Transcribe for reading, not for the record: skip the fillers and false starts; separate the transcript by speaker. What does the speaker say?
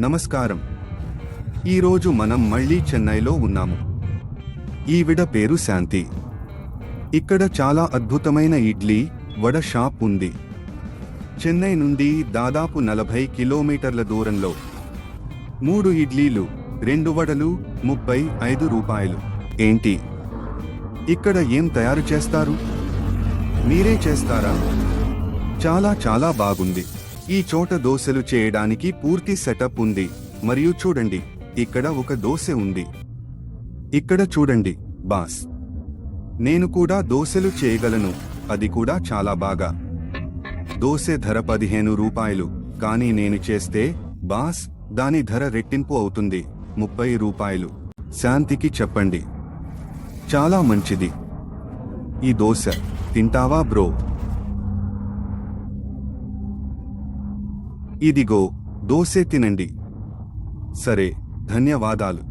Speaker 1: నమస్కారం. ఈరోజు మనం మళ్ళీ చెన్నైలో ఉన్నాము. ఈవిడ పేరు శాంతి. ఇక్కడ చాలా అద్భుతమైన ఇడ్లీ, వడ షాప్ ఉంది. చెన్నై నుండి దాదాపు 40 కిలోమీటర్ల దూరంలో. 3 ఇడ్లీలు, 2 వడలు, 35 రూపాయలు. ఏంటి? ఇక్కడ ఏం తయారు చేస్తారు? మీరే చేస్తారా? చాలా చాలా బాగుంది. ఈ చోట దోశలు చేయడానికి పూర్తి సెటప్ ఉంది. మరియు చూడండి, ఇక్కడ ఒక దోశ ఉంది. ఇక్కడ చూడండి బాస్, నేను కూడా దోశలు చేయగలను, అది కూడా చాలా బాగా. దోశ ధర 15 రూపాయలు, కానీ నేను చేస్తే బాస్ దాని ధర రెట్టింపు అవుతుంది, 30 రూపాయలు. శాంతికి చెప్పండి, చాలా మంచిది. ఈ దోశ తింటావా బ్రో? ఇదిగో దోశ తినండి. సరే, ధన్యవాదాలు.